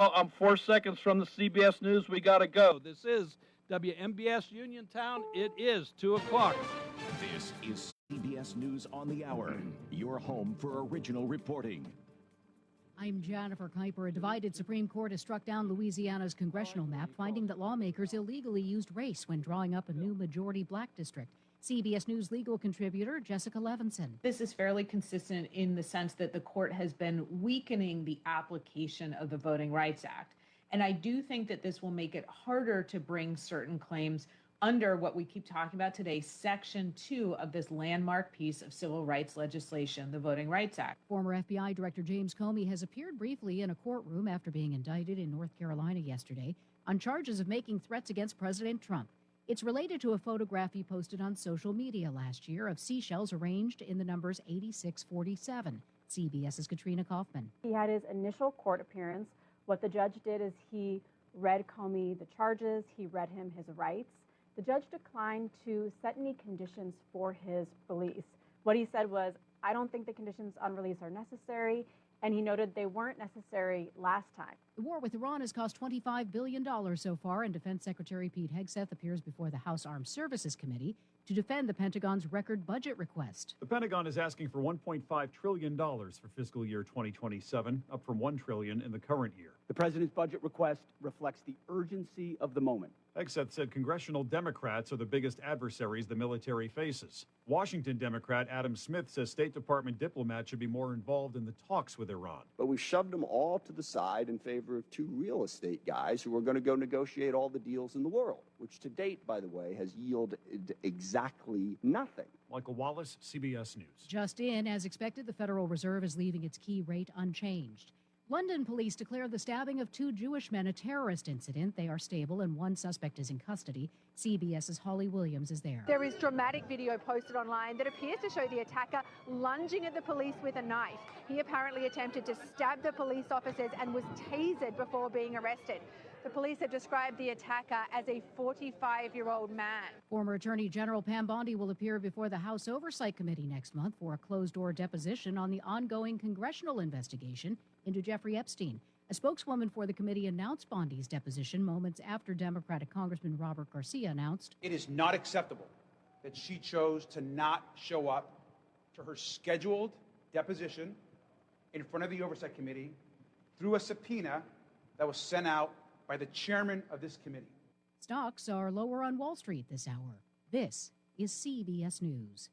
Oh, I'm 4 seconds from the CBS News. We got to go. This is WMBS Uniontown. It is 2 o'clock. This is CBS News on the Hour, your home for original reporting. I'm Jennifer Kuiper. A divided Supreme Court has struck down Louisiana's congressional map, finding that lawmakers illegally used race when drawing up a new majority black district. CBS News legal contributor Jessica Levinson. This is fairly consistent in the sense that the court has been weakening the application of the Voting Rights Act. And I do think that this will make it harder to bring certain claims under what we keep talking about today, Section 2 of this landmark piece of civil rights legislation, the Voting Rights Act. Former FBI Director James Comey has appeared briefly in a courtroom after being indicted in North Carolina yesterday on charges of making threats against President Trump. It's related to a photograph he posted on social media last year of seashells arranged in the numbers 8647. CBS's Katrina Kaufman. He had his initial court appearance. What the judge did is he read Comey the charges, he read him his rights. The judge declined to set any conditions for his release. What he said was, I don't think the conditions on release are necessary, and he noted they weren't necessary last time. The war with Iran has cost $25 billion so far, and Defense Secretary Pete Hegseth appears before the House Armed Services Committee to defend the Pentagon's record budget request. The Pentagon is asking for $1.5 trillion for fiscal year 2027, up from $1 trillion in the current year. The president's budget request reflects the urgency of the moment. Hegseth said congressional Democrats are the biggest adversaries the military faces. Washington Democrat Adam Smith says State Department diplomats should be more involved in the talks with Iran. But we've shoved them all to the side in favor of two real estate guys who are going to go negotiate all the deals in the world, which to date, by the way, has yielded exactly nothing. Michael Wallace, CBS News. Just in, as expected, the Federal Reserve is leaving its key rate unchanged. London police declared the stabbing of 2 Jewish men a terrorist incident. They are stable and one suspect is in custody. CBS's Holly Williams is there. There is dramatic video posted online that appears to show the attacker lunging at the police with a knife. He apparently attempted to stab the police officers and was tasered before being arrested. The police have described the attacker as a 45-year-old man. Former Attorney General Pam Bondi will appear before the House Oversight Committee next month for a closed-door deposition on the ongoing congressional investigation into Jeffrey Epstein. A spokeswoman for the committee announced Bondi's deposition moments after Democratic Congressman Robert Garcia announced, "It is not acceptable that she chose to not show up to her scheduled deposition in front of the Oversight Committee through a subpoena that was sent out by the chairman of this committee." Stocks are lower on Wall Street this hour. This is CBS News.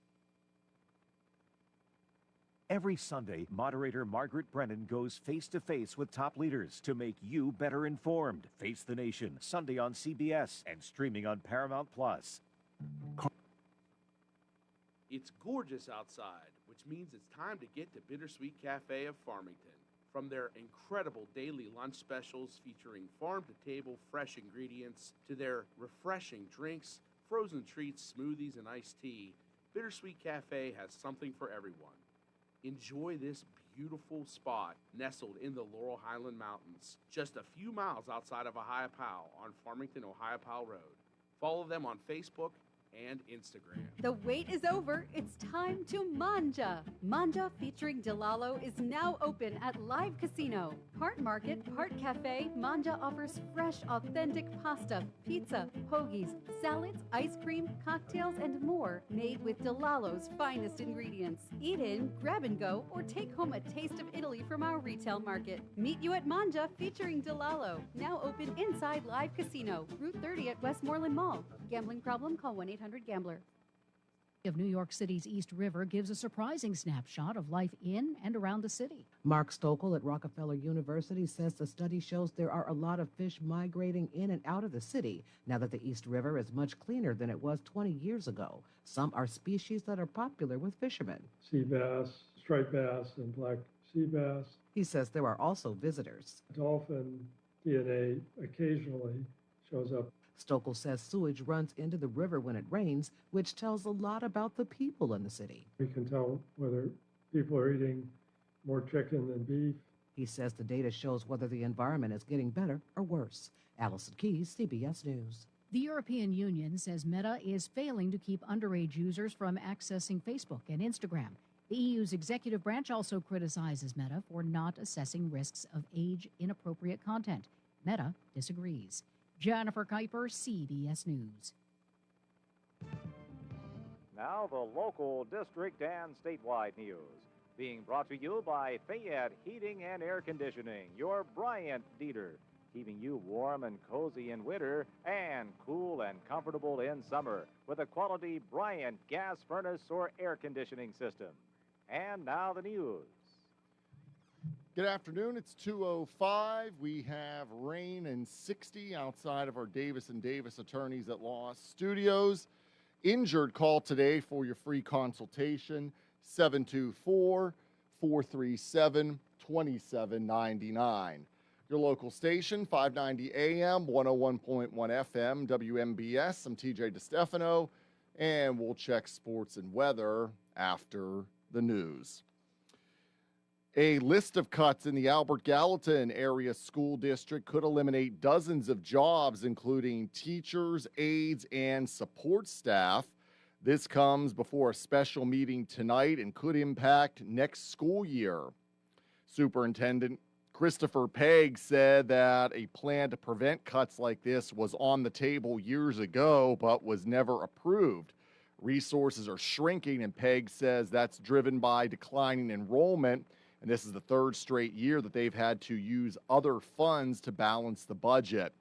Every Sunday, moderator Margaret Brennan goes face-to-face with top leaders to make you better informed. Face the Nation, Sunday on CBS and streaming on Paramount+. It's gorgeous outside, which means it's time to get to Bittersweet Cafe of Farmington. From their incredible daily lunch specials featuring farm-to-table fresh ingredients to their refreshing drinks, frozen treats, smoothies, and iced tea, Bittersweet Cafe has something for everyone. Enjoy this beautiful spot nestled in the Laurel Highland Mountains, just a few miles outside of Ohiopyle on Farmington-Ohiopyle Road. Follow them on Facebook and Instagram. The wait is over. It's time to Manja. Manja featuring Delalo is now open at Live Casino. Part market, part cafe, Manja offers fresh, authentic pasta, pizza, hoagies, salads, ice cream, cocktails, and more made with Delalo's finest ingredients. Eat in, grab and go, or take home a taste of Italy from our retail market. Meet you at Manja featuring Delalo. Now open inside Live Casino, Route 30 at Westmoreland Mall. Gambling problem? Call 1-800-GAMBLER. Of New York City's East River gives a surprising snapshot of life in and around the city. Mark Stokel at Rockefeller University says the study shows there are a lot of fish migrating in and out of the city now that the East River is much cleaner than it was 20 years ago. Some are species that are popular with fishermen. Sea bass, striped bass, and black sea bass. He says there are also visitors. Dolphin DNA occasionally shows up. Stokel says sewage runs into the river when it rains, which tells a lot about the people in the city. We can tell whether people are eating more chicken than beef. He says the data shows whether the environment is getting better or worse. Allison Keyes, CBS News. The European Union says Meta is failing to keep underage users from accessing Facebook and Instagram. The EU's executive branch also criticizes Meta for not assessing risks of age-inappropriate content. Meta disagrees. Jennifer Kuiper, CBS News. Now the local, district, and statewide news. Being brought to you by Fayette Heating and Air Conditioning, your Bryant dealer. Keeping you warm and cozy in winter and cool and comfortable in summer with a quality Bryant gas furnace or air conditioning system. And now the news. Good afternoon. It's 2:05. We have rain and 60 outside of our Davis & Davis Attorneys at Law studios. Injured call today for your free consultation, 724-437-2799. Your local station, 590 AM, 101.1 FM, WMBS. I'm TJ DeStefano, and we'll check sports and weather after the news. A list of cuts in the Albert Gallatin area school district could eliminate dozens of jobs, including teachers, aides, and support staff. This comes before a special meeting tonight and could impact next school year. Superintendent Christopher Pegg said that a plan to prevent cuts like this was on the table years ago, but was never approved. Resources are shrinking, and Pegg says that's driven by declining enrollment. And this is the third straight year that they've had to use other funds to balance the budget.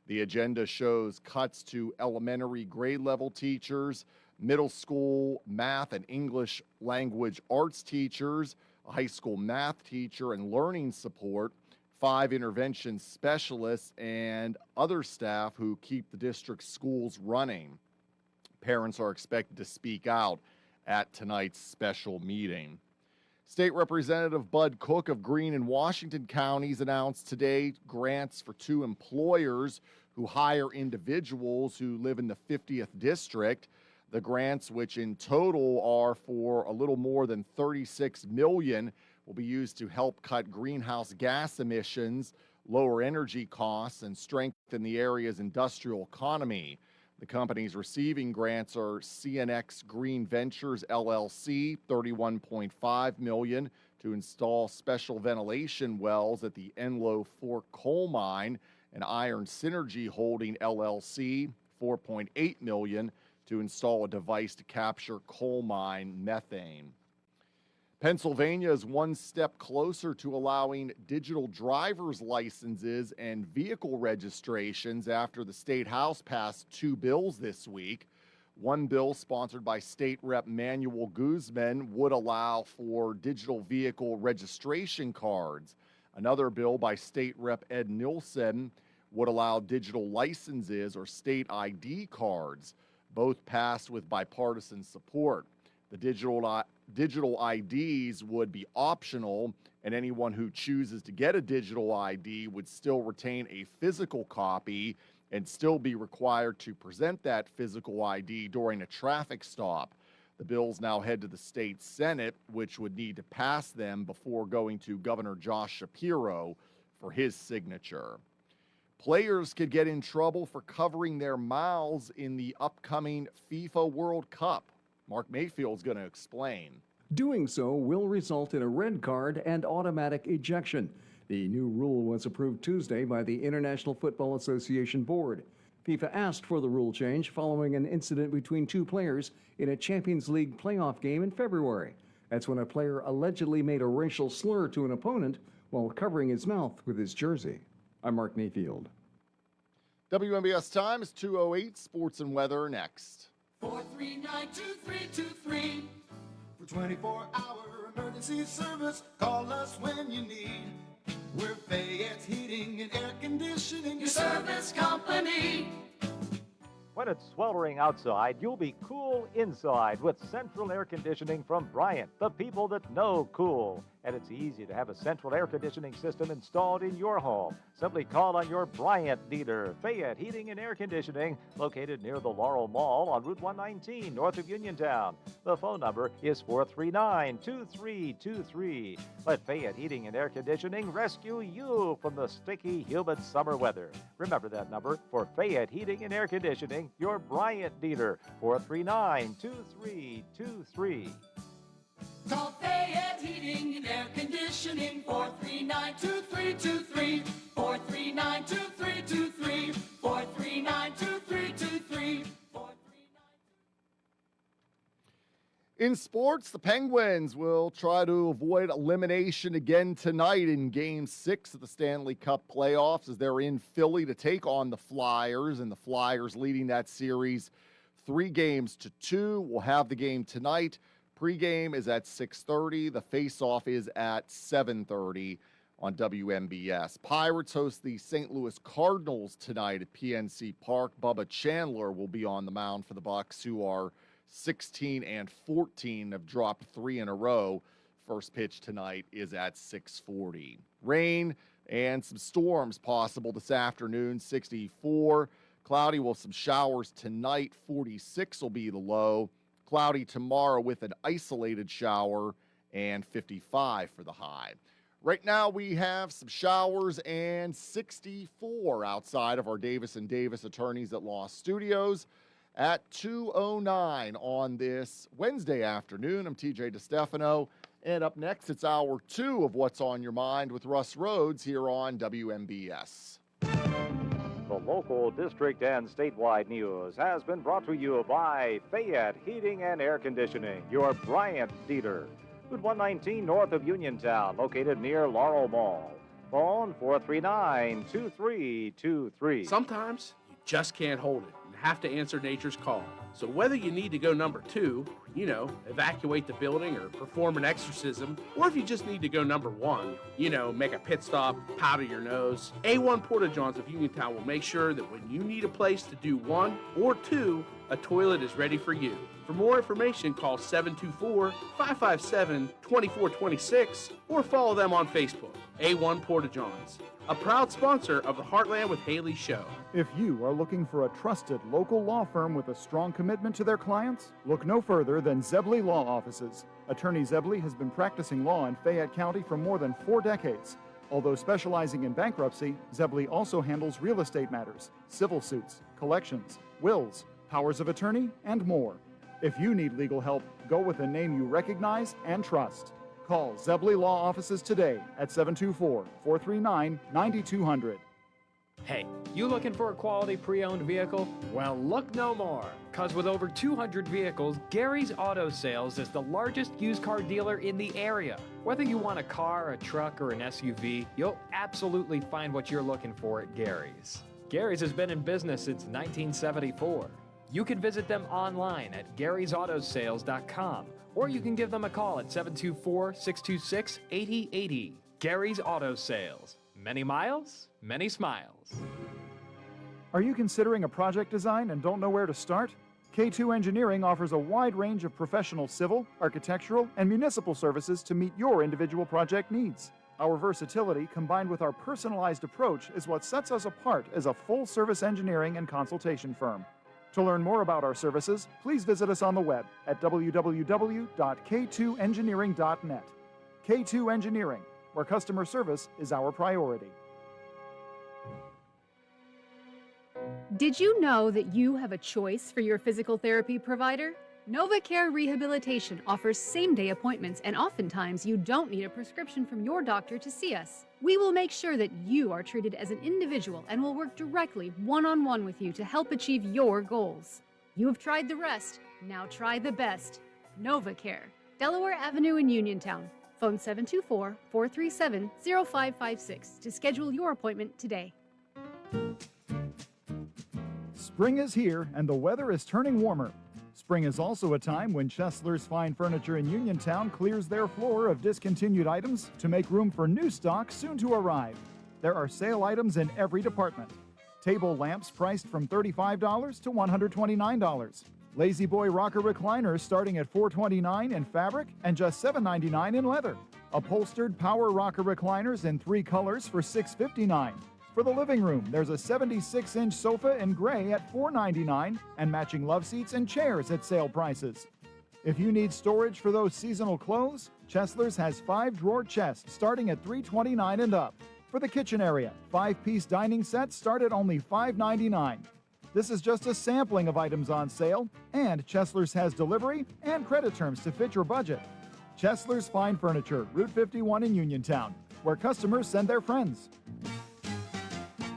The agenda shows cuts to elementary grade level teachers, middle school math and English language arts teachers, a high school math teacher and learning support, 5 intervention specialists, and other staff who keep the district's schools running. Parents are expected to speak out at tonight's special meeting. State Representative Bud Cook of Greene and Washington counties announced today grants for 2 employers who hire individuals who live in the 50th district. The grants, which in total are for a little more than $36 million, will be used to help cut greenhouse gas emissions, lower energy costs, and strengthen the area's industrial economy. The companies receiving grants are CNX Green Ventures LLC, $31.5 million to install special ventilation wells at the Enlow Fork coal mine, and Iron Synergy Holding LLC, $4.8 million to install a device to capture coal mine methane. Pennsylvania is one step closer to allowing digital driver's licenses and vehicle registrations after the State House passed 2 bills this week. One bill, sponsored by State Rep. Manuel Guzman, would allow for digital vehicle registration cards. Another bill by State Rep. Ed Nilsen would allow digital licenses or state ID cards. Both passed with bipartisan support. The digital IDs would be optional, and anyone who chooses to get a digital ID would still retain a physical copy and still be required to present that physical ID during a traffic stop. The bills now head to the state Senate, which would need to pass them before going to Governor Josh Shapiro for his signature. Players could get in trouble for covering their mouths in the upcoming FIFA World Cup. Mark Mayfield's going to explain. Doing so will result in a red card and automatic ejection. The new rule was approved Tuesday by the International Football Association Board. FIFA asked for the rule change following an incident between 2 players in a Champions League playoff game in February. That's when a player allegedly made a racial slur to an opponent while covering his mouth with his jersey. I'm Mark Mayfield. WMBS time is 2:08. Sports and weather next. 439-2323. For 24-hour emergency service, call us when you need. We're Fayette Heating and Air Conditioning, your service company. When it's sweltering outside, you'll be cool inside with central air conditioning from Bryant, the people that know cool. And it's easy to have a central air conditioning system installed in your home. Simply call on your Bryant dealer, Fayette Heating and Air Conditioning, located near the Laurel Mall on Route 119, north of Uniontown. The phone number is 439-2323. Let Fayette Heating and Air Conditioning rescue you from the sticky, humid summer weather. Remember that number for Fayette Heating and Air Conditioning, your Bryant dealer, 439-2323. Call Fayette Heating and Air Conditioning, 439-2323, 439-2323, 439-2323. In sports, the Penguins will try to avoid elimination again tonight in Game 6 of the Stanley Cup playoffs as they're in Philly to take on the Flyers, and the Flyers leading that series 3-2. We'll have the game tonight. Pre-game is at 6:30. The face-off is at 7:30 on WMBS. Pirates host the St. Louis Cardinals tonight at PNC Park. Bubba Chandler will be on the mound for the Bucks, who are 16-14, have dropped 3 in a row. First pitch tonight is at 6:40. Rain and some storms possible this afternoon, 64. Cloudy with some showers tonight, 46 will be the low. Cloudy tomorrow with an isolated shower, and 55 for the high. Right now we have some showers and 64 outside of our Davis & Davis Attorneys at Law Studios at 2:09 on this Wednesday afternoon. I'm TJ DeStefano, and up next it's hour 2 of What's on Your Mind with Russ Rhodes here on WMBS. The local, district, and statewide news has been brought to you by Fayette Heating and Air Conditioning, your Bryant dealer. Route 119 north of Uniontown, located near Laurel Mall. Phone 439-2323. Sometimes you just can't hold it and have to answer nature's call. So whether you need to go number 2, evacuate the building or perform an exorcism, or if you just need to go number 1, make a pit stop, powder your nose, A1 Porta-Johns of Uniontown will make sure that when you need a place to do 1 or 2, a toilet is ready for you. For more information, call 724-557-2426 or follow them on Facebook. A1 Porta-Johns, a proud sponsor of the Heartland with Haley show. If you are looking for a trusted local law firm with a strong commitment to their clients, look no further than Zebley Law Offices. Attorney Zebley has been practicing law in Fayette County for more than 4 decades. Although specializing in bankruptcy, Zebley also handles real estate matters, civil suits, collections, wills, powers of attorney, and more. If you need legal help, go with a name you recognize and trust. Call Zebley Law Offices today at 724-439-9200. Hey, you looking for a quality pre-owned vehicle? Well, look no more, because with over 200 vehicles, Gary's Auto Sales is the largest used car dealer in the area. Whether you want a car, a truck, or an SUV, you'll absolutely find what you're looking for at Gary's. Gary's has been in business since 1974. You can visit them online at Gary'sAutoSales.com, or you can give them a call at 724-626-8080. Gary's Auto Sales. Many miles, many smiles. Are you considering a project design and don't know where to start? K2 Engineering offers a wide range of professional civil, architectural, and municipal services to meet your individual project needs. Our versatility, combined with our personalized approach, is what sets us apart as a full-service engineering and consultation firm. To learn more about our services, please visit us on the web at www.k2engineering.net. K2 Engineering, where customer service is our priority. Did you know that you have a choice for your physical therapy provider? NovaCare Rehabilitation offers same-day appointments, and oftentimes you don't need a prescription from your doctor to see us. We will make sure that you are treated as an individual and will work directly one-on-one with you to help achieve your goals. You have tried the rest, now try the best. NovaCare, Delaware Avenue in Uniontown. Phone 724-437-0556 to schedule your appointment today. Spring is here and the weather is turning warmer. Spring is also a time when Chesler's Fine Furniture in Uniontown clears their floor of discontinued items to make room for new stock soon to arrive. There are sale items in every department. Table lamps priced from $35 to $129. Lazy Boy rocker recliners starting at $429 in fabric and just $7.99 in leather. Upholstered power rocker recliners in 3 colors for $6.59. For the living room, there's a 76-inch sofa in gray at $4.99 and matching love seats and chairs at sale prices. If you need storage for those seasonal clothes, Chesler's has 5-drawer chests starting at $329 and up. For the kitchen area, 5-piece dining sets start at only $5.99. This is just a sampling of items on sale, and Chesler's has delivery and credit terms to fit your budget. Chesler's Fine Furniture, Route 51 in Uniontown, where customers send their friends.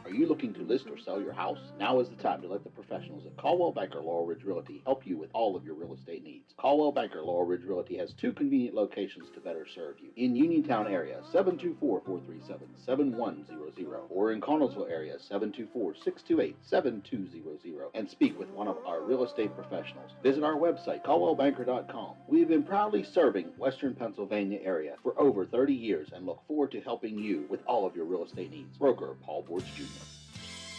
Are you looking to list or sell your house? Now is the time to let the professionals at Caldwell Banker Laurel Ridge Realty help you with all of your real estate needs. Caldwell Banker Laurel Ridge Realty has 2 convenient locations to better serve you. In Uniontown area, 724-437-7100, or in Connellsville area, 724-628-7200, and speak with one of our real estate professionals. Visit our website, caldwellbanker.com. We have been proudly serving Western Pennsylvania area for over 30 years and look forward to helping you with all of your real estate needs. Broker Paul Borch Jr.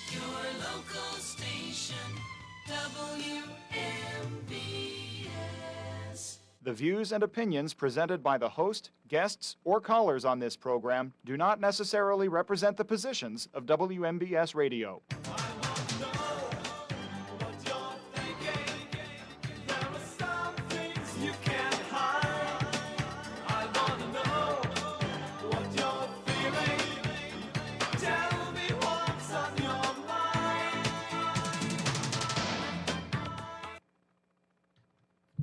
Your local station, WMBS. The views and opinions presented by the host, guests, or callers on this program do not necessarily represent the positions of WMBS Radio.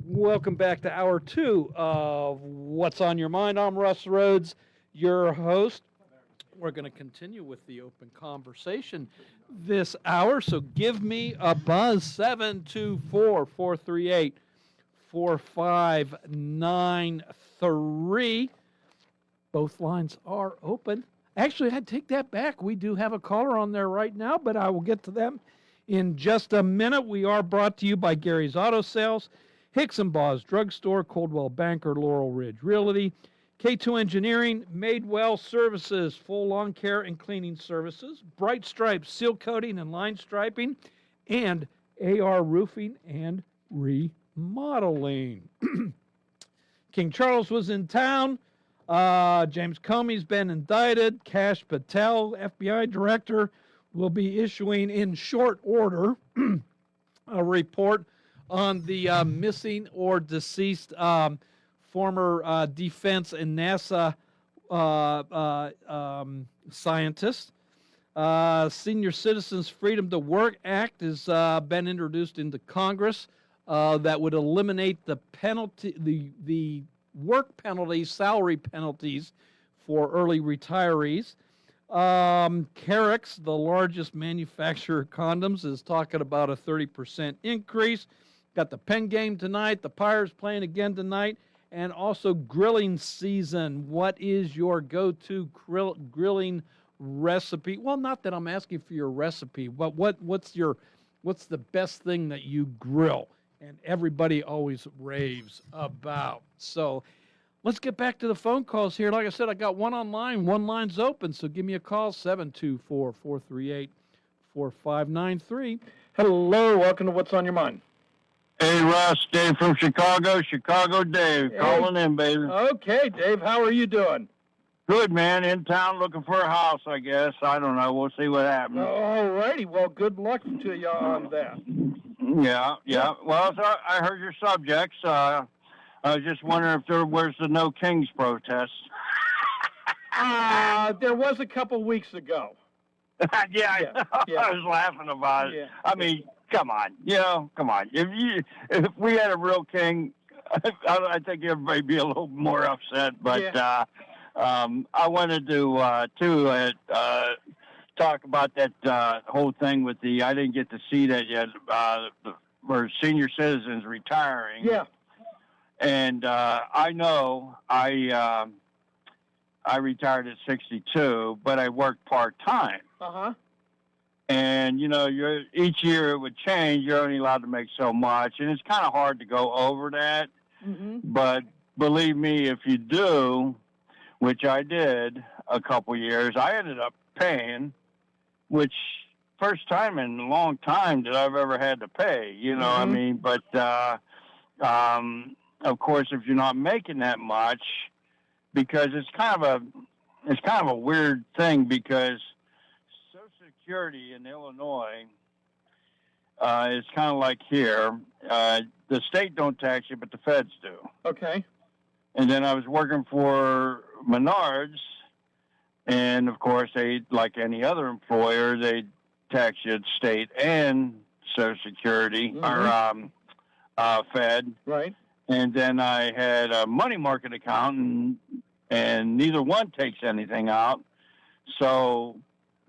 Welcome back to Hour 2 of What's on Your Mind. I'm Russ Rhodes, your host. We're going to continue with the open conversation this hour, so give me a buzz, 724-438-4593. Both lines are open. Actually, I take that back. We do have a caller on there right now, but I will get to them in just a minute. We are brought to you by Gary's Auto Sales, Hicks & Baugh's Drugstore, Coldwell Banker, Laurel Ridge Realty, K2 Engineering, Madewell Services, full lawn care and cleaning services, Bright Stripes, seal coating and line striping, and AR Roofing and Remodeling. King Charles was in town. James Comey's been indicted. Kash Patel, FBI director, will be issuing in short order a report on the missing or deceased former defense and NASA scientist. Senior Citizens Freedom to Work Act has been introduced into Congress that would eliminate the penalty, the work penalties, salary penalties for early retirees. Carrick's, the largest manufacturer of condoms, is talking about a 30% increase. Got the Penn game tonight, the Pirates playing again tonight, and also grilling season. What is your go-to grilling recipe? Well, not that I'm asking for your recipe, but what's the best thing that you grill and everybody always raves about? So let's get back to the phone calls here. Like I said, I got one online, one line's open, so give me a call, 724-438-4593. Hello, welcome to What's on Your Mind. Hey, Russ, Dave from Chicago. Chicago Dave, calling in, baby. Okay, Dave, how are you doing? Good, man. In town looking for a house, I guess. I don't know. We'll see what happens. All righty. Well, good luck to you on that. Yeah. Well, so I heard your subjects. I was just wondering if where's the No Kings protest? There was a couple weeks ago. Yeah. I was laughing about it. I mean, come on. Come on. If we had a real king, I think everybody would be a little more upset. But I wanted to talk about that whole thing with I didn't get to see that yet, for senior citizens retiring. Yeah. And I know I retired at 62, but I worked part-time. Uh-huh. And, each year it would change. You're only allowed to make so much. And it's kind of hard to go over that. Mm-hmm. But believe me, if you do, which I did a couple years, I ended up paying, which first time in a long time that I've ever had to pay, I mean, but, of course, if you're not making that much, because it's kind of a weird thing, because Social Security in Illinois is kind of like here. The state don't tax you, but the feds do. Okay. And then I was working for Menards, and of course, they, like any other employer, they tax you at state and Social Security or Fed. Right. and then I had a money market account, and neither one takes anything out. So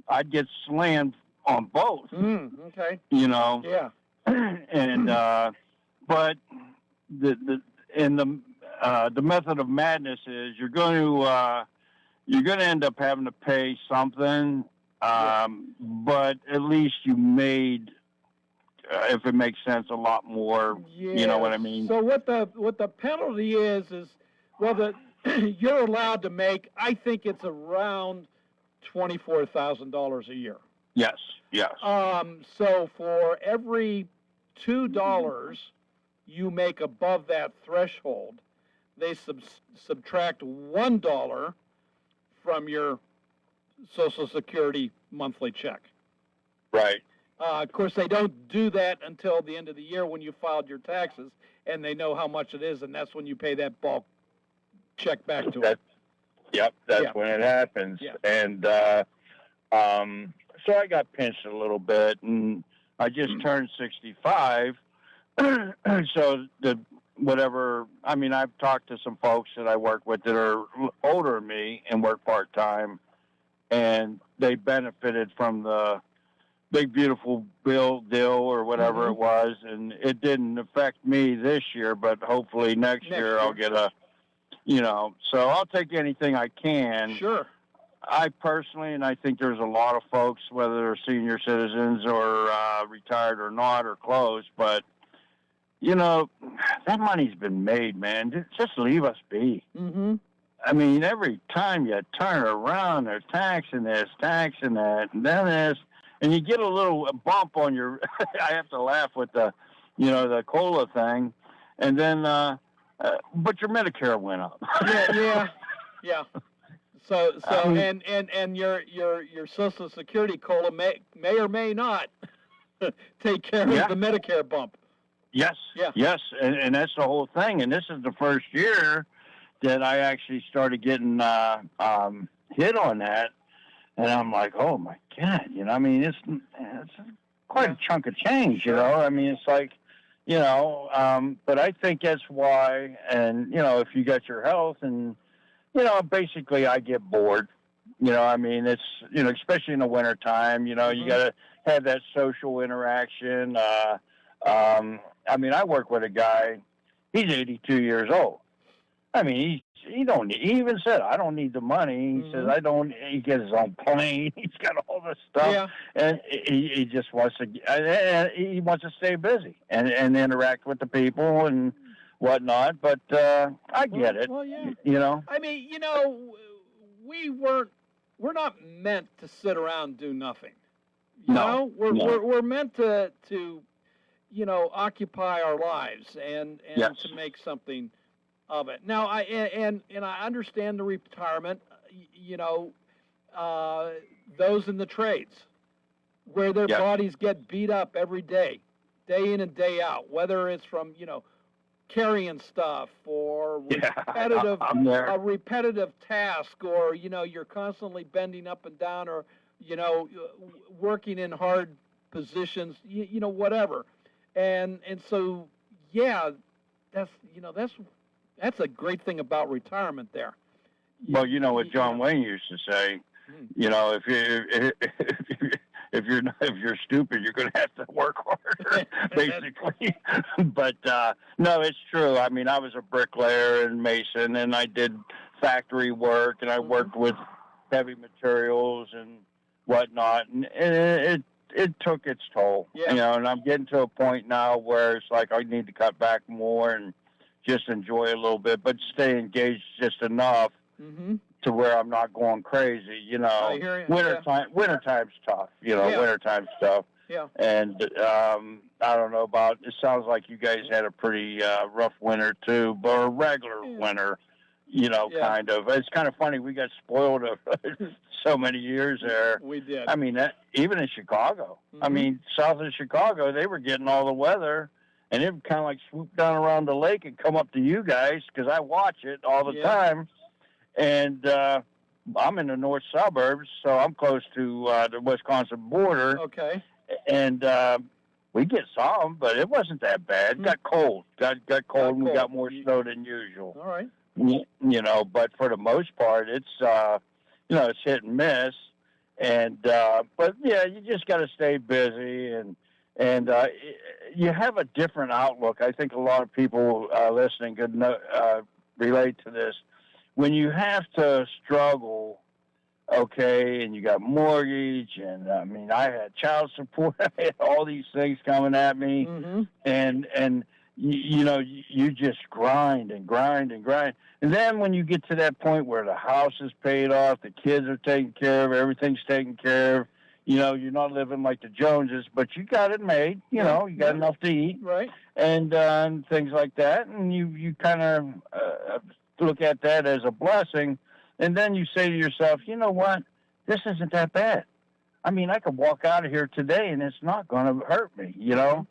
I'd get slammed on both. Okay. You know. Yeah. And but the method of madness is you're going to end up having to pay something, but at least you made, if it makes sense, a lot more. You know what I mean? So what the penalty is well, you're allowed to make, I think it's around $24,000 a year. Yes. So for every $2 you make above that threshold, they subtract $1 from your Social Security monthly check. Right. Of course, they don't do that until the end of the year when you filed your taxes, and they know how much it is, and that's when you pay that bulk check back to them. Yep, that's when it happens. Yeah. And so I got pinched a little bit, and I just turned 65. So I've talked to some folks that I work with that are older than me and work part-time, and they benefited from the big beautiful bill deal or whatever it was, and it didn't affect me this year, but hopefully next year I'll get so I'll take anything I can. Sure. I personally, and I think there's a lot of folks, whether they're senior citizens or retired or not or close, but that money's been made, man. Just leave us be. Mm-hmm. I mean, every time you turn around, they're taxing this, taxing that, and then this, and you get a little bump on your. I have to laugh with the COLA thing, and then, but your Medicare went up. Yeah. So and your Social Security COLA may or may not take care of the Medicare bump. Yes. Yeah. Yes, and that's the whole thing. And this is the first year that I actually started getting hit on that, and I'm like, oh my God, I mean, it's quite a chunk of change, I mean, it's like, but I think that's why, and if you got your health, and basically I get bored, I mean, it's especially in the winter time, you got to have that social interaction. I mean, I work with a guy, he's 82 years old. I mean, he even said, I don't need the money. He says, he gets his own plane. He's got all this stuff. Yeah. And he just wants to stay busy and interact with the people and whatnot. But I get it. Well, yeah. I mean, we're not meant to sit around and do nothing. No. We're meant to occupy our lives and to make something of it. Now, I understand the retirement, those in the trades where their bodies get beat up every day in and day out, whether it's from, carrying stuff or a repetitive task, or, you're constantly bending up and down, or, working in hard positions, whatever. And so, that's a great thing about retirement there. Well, what John Wayne used to say, if you're stupid, you're going to have to work harder, basically. But no, it's true. I mean, I was a bricklayer and mason, and I did factory work, and I worked with heavy materials and whatnot, and it took its toll. And I'm getting to a point now where it's like I need to cut back more and just enjoy a little bit, but stay engaged just enough to where I'm not going crazy. I hear you. Wintertime's tough. Wintertime's tough. Yeah. And I don't know about. It sounds like you guys had a pretty rough winter too, but a regular winter. Kind of. It's kind of funny. We got spoiled so many years there. We did. I mean, even in Chicago. I mean, south of Chicago, they were getting all the weather. And it would kind of like swoop down around the lake and come up to you guys, because I watch it all the time. And I'm in the north suburbs, so I'm close to the Wisconsin border. Okay. And We get some, but it wasn't that bad. It got cold. Got cold, and we got more snow than usual. All right. You know, but for the most part, it's you know, it's hit and miss. And but yeah, you just got to stay busy, and you have a different outlook. I think a lot of people listening could relate to this. When you have to struggle, okay, and you got mortgage, and I mean, I had child support, I had all these things coming at me, and you know, you just grind and grind and grind. And then when you get to that point where the house is paid off, the kids are taken care of, everything's taken care of, you know, you're not living like the Joneses, but you got it made, you know, you got enough to eat, right? And things like that. And you kind of look at that as a blessing. And then you say to yourself, you know what? This isn't that bad. I mean, I could walk out of here today and it's not going to hurt me, you know?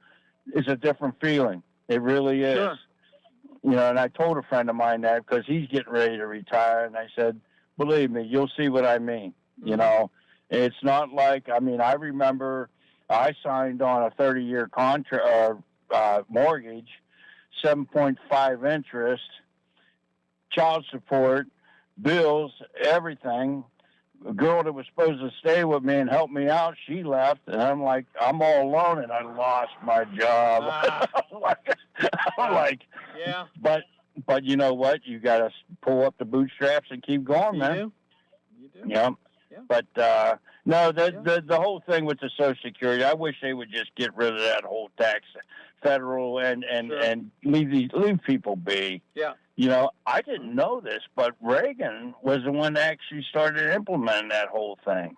It's a different feeling. It really is. Sure. You know, and I told a friend of mine that because he's getting ready to retire. And I said, believe me, you'll see what I mean. You know, it's not like, I mean, I remember I signed on a 30-year contract, mortgage, 7.5 interest, child support, bills, everything. A girl that was supposed to stay with me and help me out, she left, and I'm like, I'm all alone, and I lost my job. I'm like, yeah. But you know what? You got to pull up the bootstraps and keep going, man. You do. Yeah. But no, the whole thing with the Social Security, I wish they would just get rid of that whole tax, federal, and leave people be. Yeah. You know, I didn't know this, but Reagan was the one that actually started implementing that whole thing,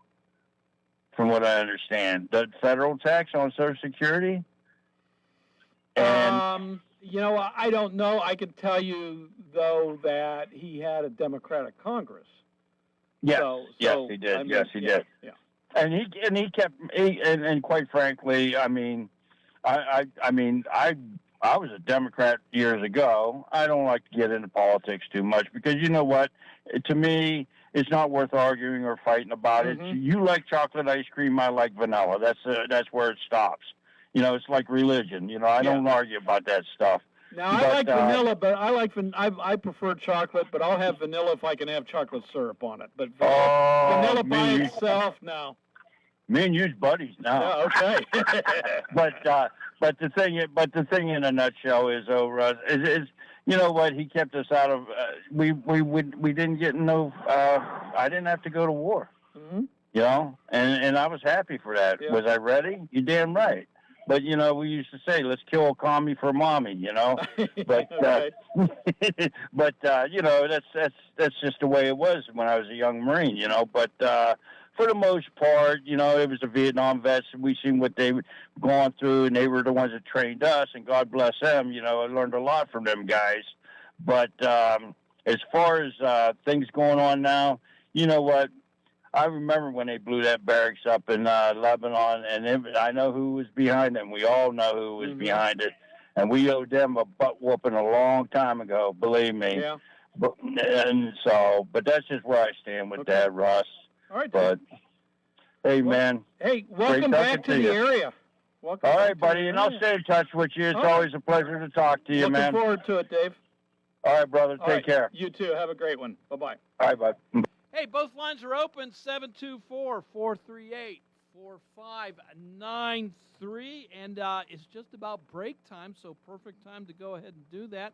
from what I understand. The federal tax on Social Security. And you know, I don't know. I can tell you, though, that he had a Democratic Congress. Yes, yes, he did. I mean, yes, he did. Yeah. And he kept, and quite frankly, I mean, I was a Democrat years ago. I don't like to get into politics too much because you know what? To me, it's not worth arguing or fighting about it. You like chocolate ice cream, I like vanilla. That's where it stops. You know, it's like religion. You know, I don't argue about that stuff. Now, I like vanilla, but I prefer chocolate, but I'll have vanilla if I can have chocolate syrup on it. But vanilla by itself, no. Me and you's buddies now. Yeah, okay. But the thing in a nutshell is, Russ, is you know what? He kept us out of. We didn't get no. I didn't have to go to war. You know, and I was happy for that. Yeah. Was I ready? You damn right. But you know, we used to say, "Let's kill a commie for mommy," you know. But but you know, that's just the way it was when I was a young Marine, you know. But for the most part, you know, it was the Vietnam vets. We seen what they were going through, and they were the ones that trained us. And God bless them. You know, I learned a lot from them guys. But as far as things going on now, you know what? I remember when they blew that barracks up in Lebanon, and I know who was behind them. We all know who was behind it, and we owed them a butt whooping a long time ago. Believe me. Yeah. But that's just where I stand with that, Russ. All right. But hey, man. Hey, welcome back to the area. Welcome. All right, buddy, and I'll stay in touch with you. It's always a pleasure to talk to you, man. Looking forward to it, Dave. All right, brother. Take care. You too. Have a great one. Bye-bye. All right, bud. Hey, both lines are open, 724-438-4593, and it's just about break time, so perfect time to go ahead and do that.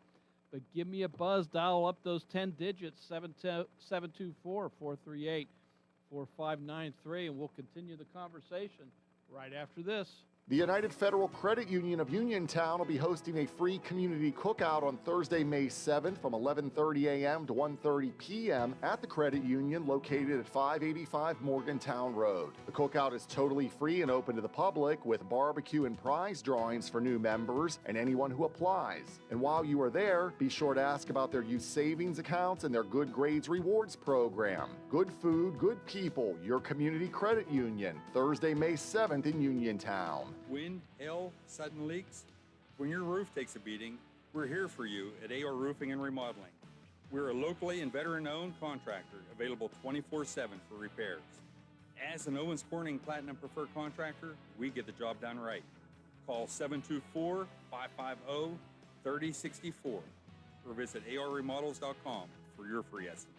But give me a buzz, dial up those 10 digits, 724-438-4593, and we'll continue the conversation right after this. The United Federal Credit Union of Uniontown will be hosting a free community cookout on Thursday, May 7th from 11:30 a.m. to 1:30 p.m. at the credit union located at 585 Morgantown Road. The cookout is totally free and open to the public with barbecue and prize drawings for new members and anyone who applies. And while you are there, be sure to ask about their youth savings accounts and their Good Grades Rewards program. Good food, good people, your community credit union. Thursday, May 7th in Uniontown. Wind, hail, sudden leaks. When your roof takes a beating, we're here for you at AR Roofing and Remodeling. We're a locally and veteran-owned contractor available 24/7 for repairs. As an Owens Corning Platinum Preferred contractor, we get the job done right. Call 724-550-3064 or visit arremodels.com for your free estimate.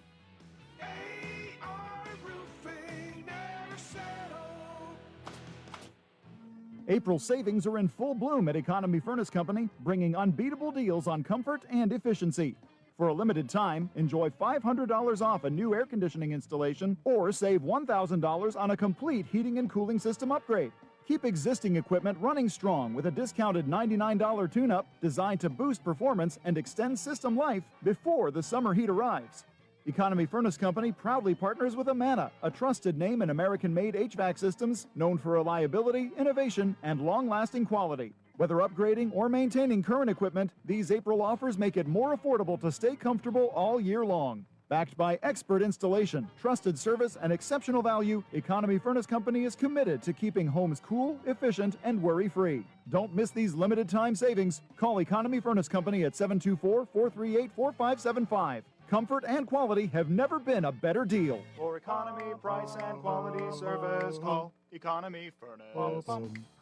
April savings are in full bloom at Economy Furnace Company, bringing unbeatable deals on comfort and efficiency. For a limited time, enjoy $500 off a new air conditioning installation or save $1,000 on a complete heating and cooling system upgrade. Keep existing equipment running strong with a discounted $99 tune-up designed to boost performance and extend system life before the summer heat arrives. Economy Furnace Company proudly partners with Amana, a trusted name in American-made HVAC systems known for reliability, innovation, and long-lasting quality. Whether upgrading or maintaining current equipment, these April offers make it more affordable to stay comfortable all year long. Backed by expert installation, trusted service, and exceptional value, Economy Furnace Company is committed to keeping homes cool, efficient, and worry-free. Don't miss these limited-time savings. Call Economy Furnace Company at 724-438-4575. Comfort and quality have never been a better deal. For economy, price, and quality service, call Economy Furnace.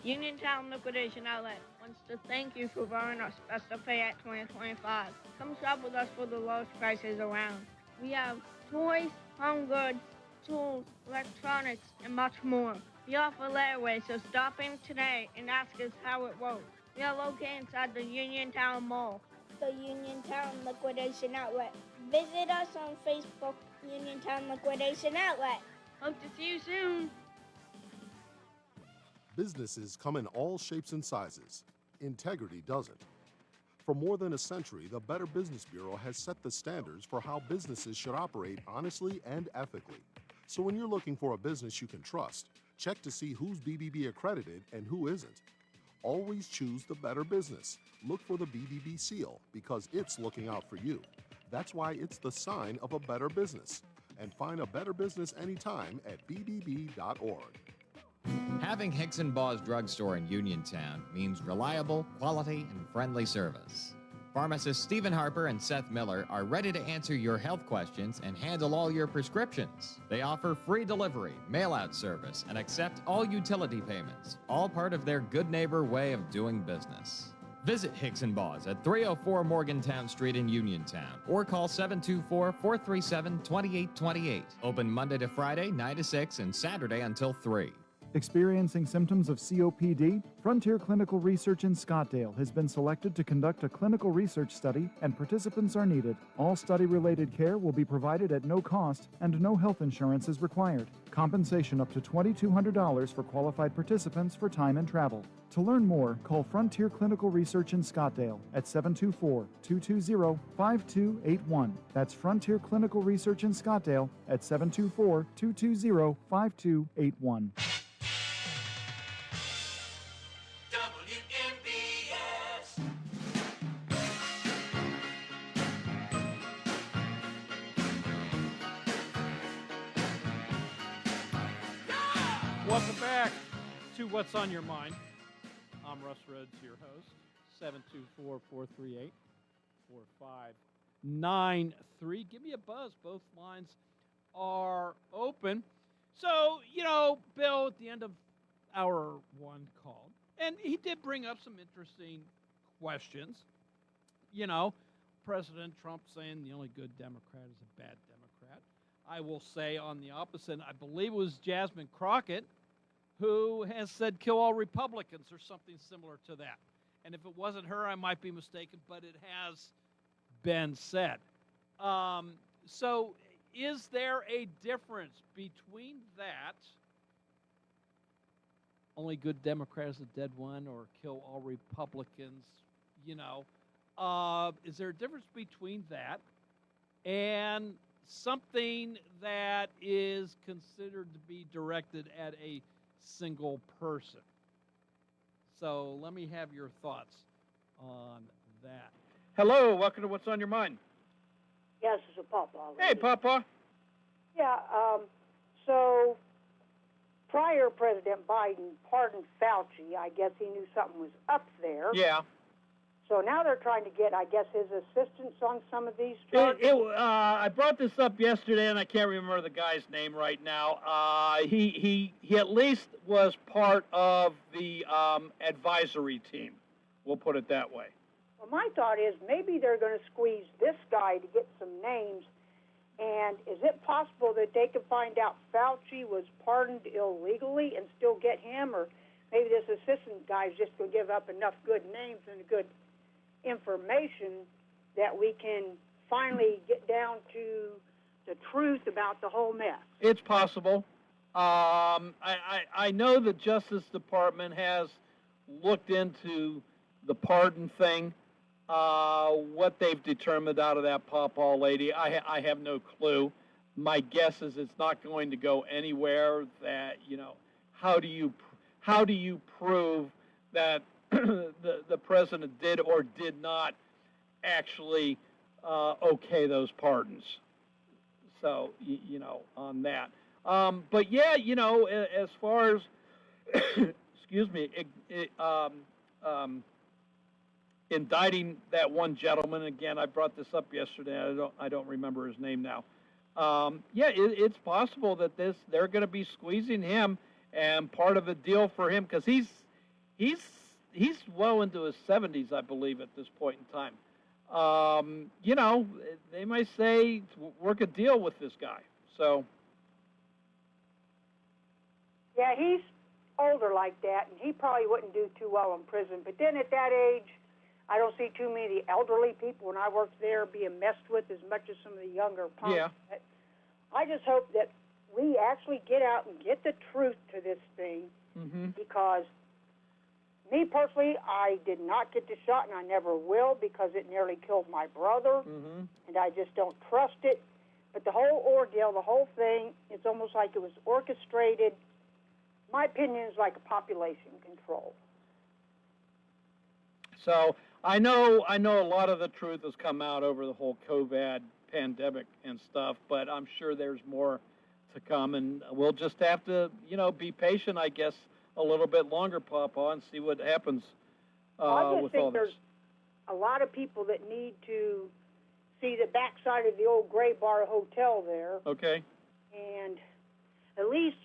Uniontown Liquidation Outlet wants to thank you for borrowing our special pay at 2025. Come shop with us for the lowest prices around. We have toys, home goods, tools, electronics, and much more. We offer layaway, so stop in today and ask us how it works. We are located inside the Uniontown Mall. The Uniontown Liquidation Outlet. Visit us on Facebook, Uniontown Liquidation Outlet. Hope to see you soon. Businesses come in all shapes and sizes. Integrity doesn't. For more than a century, the Better Business Bureau has set the standards for how businesses should operate honestly and ethically. So when you're looking for a business you can trust, check to see who's BBB accredited and who isn't. Always choose the Better Business. Look for the BBB seal because it's looking out for you. That's why it's the sign of a better business. And find a better business anytime at bbb.org. Having Hicks & Baugh's drugstore in Uniontown means reliable, quality, and friendly service. Pharmacists Stephen Harper and Seth Miller are ready to answer your health questions and handle all your prescriptions. They offer free delivery, mail-out service, and accept all utility payments, all part of their good neighbor way of doing business. Visit Hicks & Baugh's at 304 Morgantown Street in Uniontown or call 724-437-2828. Open Monday to Friday, 9 to 6 and Saturday until 3. Experiencing symptoms of COPD? Frontier Clinical Research in Scottsdale has been selected to conduct a clinical research study, and participants are needed. All study-related care will be provided at no cost, and no health insurance is required. Compensation up to $2,200 for qualified participants for time and travel. To learn more, call Frontier Clinical Research in Scottsdale at 724-220-5281. That's Frontier Clinical Research in Scottsdale at 724-220-5281. Welcome back to What's on Your Mind. I'm Russ Rhodes, your host. 724-438-4593. Give me a buzz. Both lines are open. So, Bill at the end of hour one called, and he did bring up some interesting questions. President Trump saying the only good Democrat is a bad Democrat. I will say on the opposite, I believe it was Jasmine Crockett who has said kill all Republicans or something similar to that. And if it wasn't her, I might be mistaken, but it has been said. So is there a difference between that, only good Democrat is a dead one, or kill all Republicans, is there a difference between that and something that is considered to be directed at a single person? So let me have your thoughts on that. Hello, welcome to What's on Your Mind. Yes, it's a Papa. Hey, Papa. Yeah, so prior President Biden pardoned Fauci. I guess he knew something was up there. Yeah. So now they're trying to get, I guess, his assistance on some of these charges. I brought this up yesterday, and I can't remember the guy's name right now. He at least was part of the advisory team. We'll put it that way. Well, my thought is maybe they're going to squeeze this guy to get some names. And is it possible that they could find out Fauci was pardoned illegally and still get him? Or maybe this assistant guy is just going to give up enough good names and good information that we can finally get down to the truth about the whole mess. It's possible. I know the Justice Department has looked into the pardon thing. What they've determined out of that Pawpaw lady, I have no clue. My guess is it's not going to go anywhere. That, you know, how do you prove that the president did or did not actually okay those pardons? So, you know, on that. But yeah, you know, as far as excuse me, indicting that one gentleman again, I brought this up yesterday. I don't remember his name now. Yeah, it's possible that they're going to be squeezing him, and part of the deal for him, because he's well into his 70s, I believe, at this point in time. You know, they might say work a deal with this guy. So. Yeah, he's older like that, and he probably wouldn't do too well in prison. But then at that age, I don't see too many of the elderly people when I worked there being messed with as much as some of the younger punks. Yeah. I just hope that we actually get out and get the truth to this thing, because me personally, I did not get the shot, and I never will, because it nearly killed my brother, and I just don't trust it. But the whole ordeal, the whole thing, it's almost like it was orchestrated. My opinion is like a population control. So I know a lot of the truth has come out over the whole COVID pandemic and stuff, but I'm sure there's more to come, and we'll just have to, you know, be patient, I guess, a little bit longer, Papa, and see what happens I just with think all this. there's a lot of people that need to see the backside of the old Gray Bar Hotel there, Okay. and at least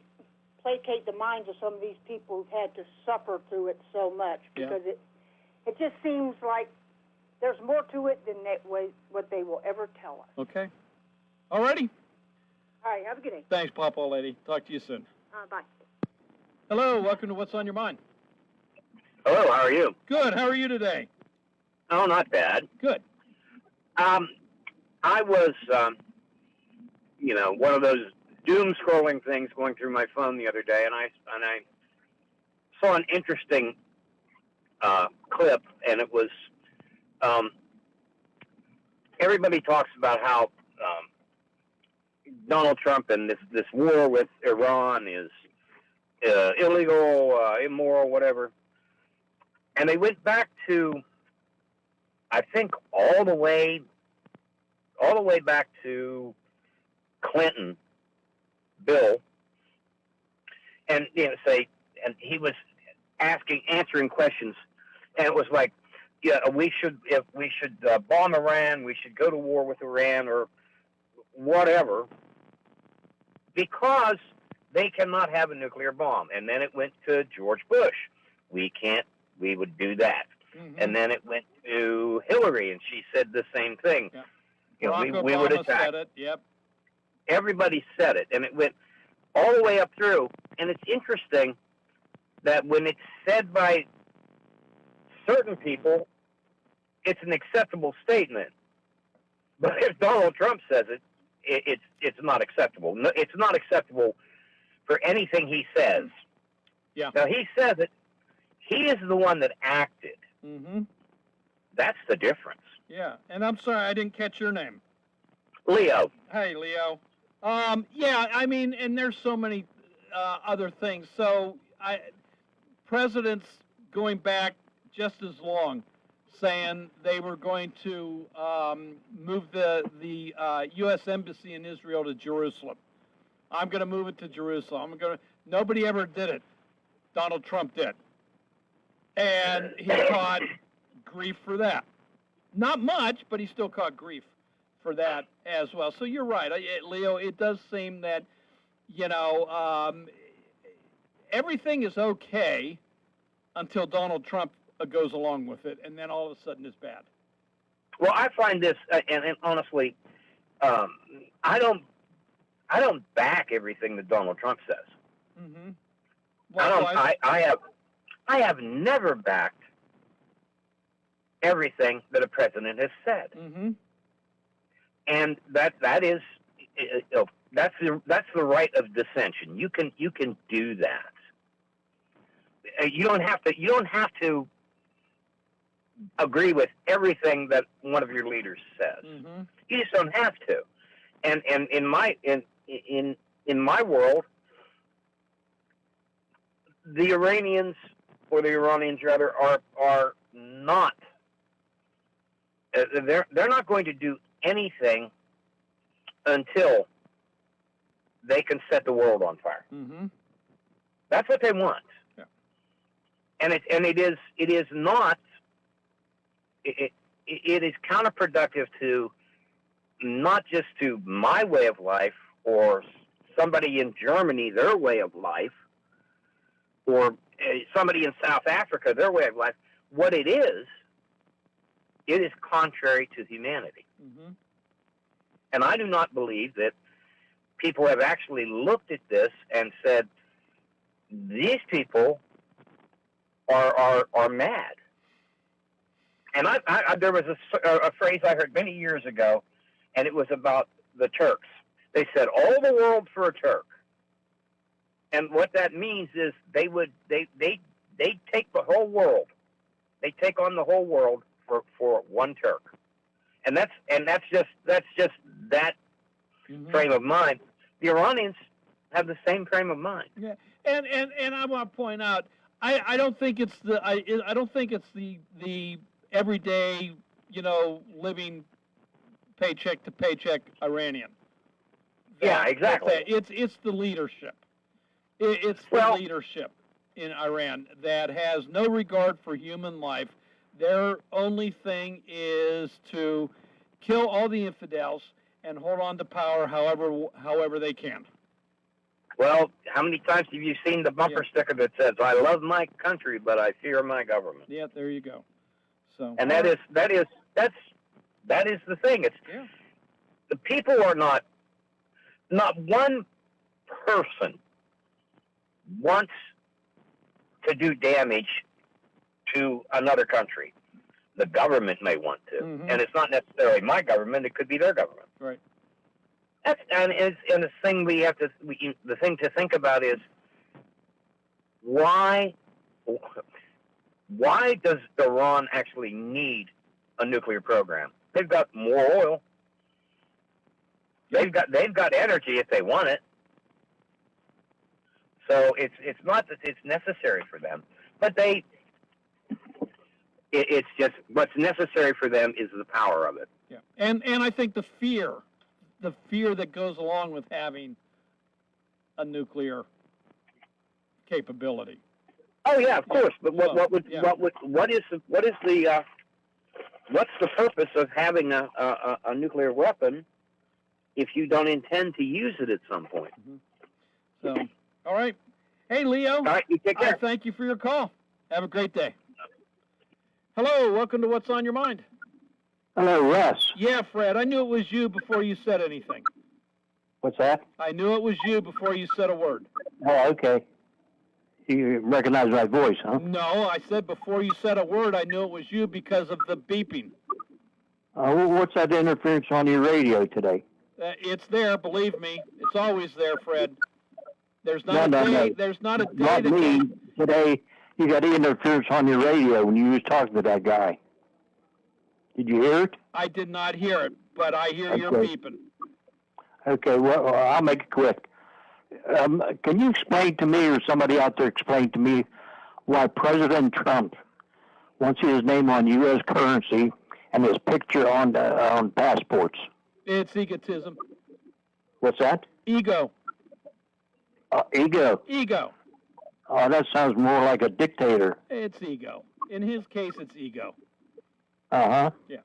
placate the minds of some of these people who've had to suffer through it so much, because it just seems like there's more to it than what they will ever tell us. Okay. All righty. All right, have a good day. Thanks, Papa lady. Talk to you soon. Bye. Hello, welcome to What's on Your Mind. Hello, how are you? Good. How are you today? Oh, not bad. Good. I was, you know, one of those doom scrolling things going through my phone the other day, and I saw an interesting clip, and it was everybody talks about how Donald Trump and this war with Iran is illegal, immoral, whatever. And they went back to, I think, all the way back to Clinton, Bill, and and he was answering questions, and it was like, yeah, if we should bomb Iran, we should go to war with Iran or whatever, because they cannot have a nuclear bomb. And then it went to George Bush. We would do that. And then it went to Hillary, and she said the same thing. Yeah. You know, Barack we would Obama attack. said it. Yep. Everybody said it, and it went all the way up through. And it's interesting that when it's said by certain people, it's an acceptable statement. But if Donald Trump says it, it's not acceptable. No, it's not acceptable for anything he says. Yeah. Now, he says it. He is the one that acted. That's the difference. Yeah. And I'm sorry, I didn't catch your name. Leo. Hey, Leo. Yeah, I mean, and there's so many other things. So presidents going back just as long, saying they were going to move the U.S. Embassy in Israel to Jerusalem. I'm going to move it to Jerusalem. Nobody ever did it. Donald Trump did. And he taught grief for that. Not much, but he still caught grief for that as well. So you're right, Leo. It does seem that, everything is okay until Donald Trump goes along with it, and then all of a sudden it's bad. Well, I find this, and honestly, I don't back everything that Donald Trump says. Mm-hmm. I have never backed everything that a president has said, and that is that's the right of dissension. You can do that. You don't have to agree with everything that one of your leaders says. You just don't have to. And in my world, the Iranians, or the Iranians rather, are not. They're not going to do anything until they can set the world on fire. That's what they want. Yeah. And it is not. It is counterproductive to not just to my way of life, or somebody in Germany, their way of life, or somebody in South Africa, their way of life. What it is contrary to humanity. And I do not believe that people have actually looked at this and said, these people are mad. And there was a phrase I heard many years ago, and it was about the Turks. They said, all the world for a Turk. And what that means is they take the whole world. They take on the whole world for one Turk. And that's just that frame of mind. The Iranians have the same frame of mind. Yeah. And I want to point out, I don't think it's the everyday, living paycheck to paycheck Iranian. Yeah, exactly. It's the leadership. It's the leadership in Iran that has no regard for human life. Their only thing is to kill all the infidels and hold on to power however they can. Well, how many times have you seen the bumper sticker that says, "I love my country, but I fear my government"? Yeah, there you go. So, and that is the thing. It's the people are not one person wants to do damage to another country. The government may want to, and it's not necessarily my government. It could be their government. Right. And the thing the thing to think about is why does Iran actually need a nuclear program? They've got more oil. They've got energy if they want it. So it's not that it's necessary for them, but it's just what's necessary for them is the power of it. Yeah, and I think the fear that goes along with having a nuclear capability. Oh yeah, of course. But what's the purpose of having a nuclear weapon if you don't intend to use it at some point? So, all right. Hey, Leo. All right, you take care. Thank you for your call. Have a great day. Hello, welcome to What's on Your Mind. Hello, Russ. Yeah, Fred, I knew it was you before you said anything. What's that? I knew it was you before you said a word. Oh, okay. You recognize my voice, huh? No, I said before you said a word, I knew it was you because of the beeping. What's that interference on your radio today? It's there, believe me. It's always there, Fred. There's not a day. No. There's not a day. Not me. Today, you got interference on your radio when you was talking to that guy. Did you hear it? I did not hear it, but I hear your beeping. Okay, well, I'll make it quick. Can you explain to me, or somebody out there explain to me, why President Trump wants his name on U.S. currency and his picture on passports? It's egotism. What's that? Ego. Ego. Ego. Oh, that sounds more like a dictator. It's ego. In his case, it's ego. Uh-huh. Yeah.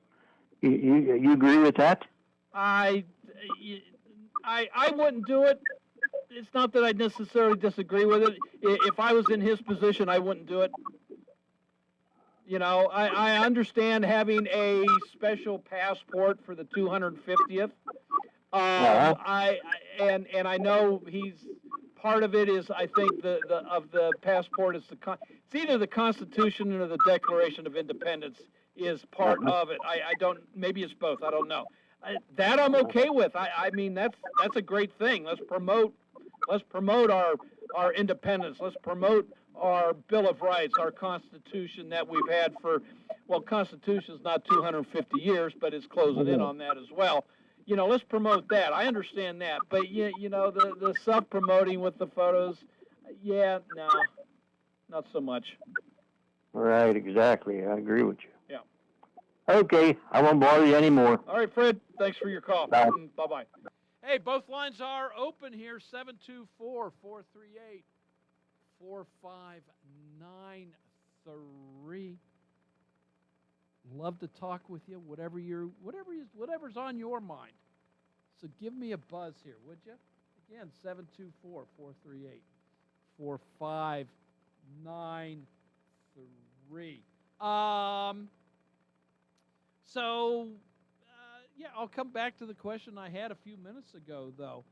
You agree with that? I wouldn't do it. It's not that I necessarily disagree with it. If I was in his position, I wouldn't do it. You know, I understand having a special passport for the 250th. And I know he's part of it is I think the passport is it's either the Constitution or the Declaration of Independence is part of it. I don't, maybe it's both. I don't know. That I'm okay with. I mean that's a great thing. Let's promote our independence. Let's promote our Bill of Rights, our Constitution that we've had for, well, Constitution's not 250 years, but it's closing in on that as well. You know, let's promote that. I understand that, but you know, the self-promoting with the photos, no, not so much. Right, exactly. I agree with you. Yeah. Okay, I won't bother you anymore. All right, Fred. Thanks for your call. Bye. Bye-bye. Hey, both lines are open here, 724-438-4593. Love to talk with you, whatever's on your mind. So give me a buzz here, would you? Again, 724-438-4593. Yeah, I'll come back to the question I had a few minutes ago, though.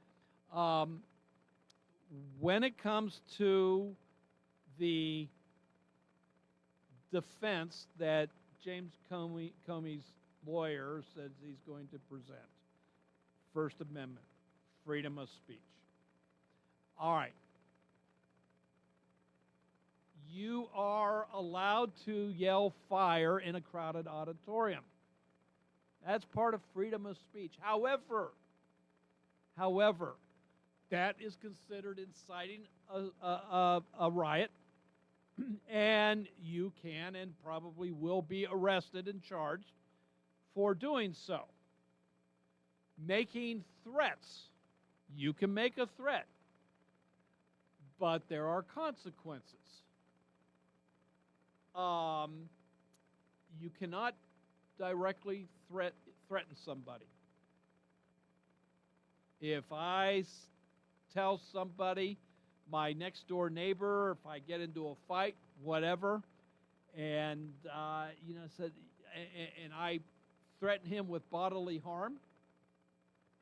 When it comes to the defense that James Comey's lawyer says he's going to present, First Amendment, freedom of speech. All right. You are allowed to yell fire in a crowded auditorium. That's part of freedom of speech. However, that is considered inciting a riot, and you can and probably will be arrested and charged for doing so. Making threats. You can make a threat, but there are consequences. You cannot directly threaten somebody. If I tell somebody, my next door neighbor, if I get into a fight, whatever, and said, and I threaten him with bodily harm,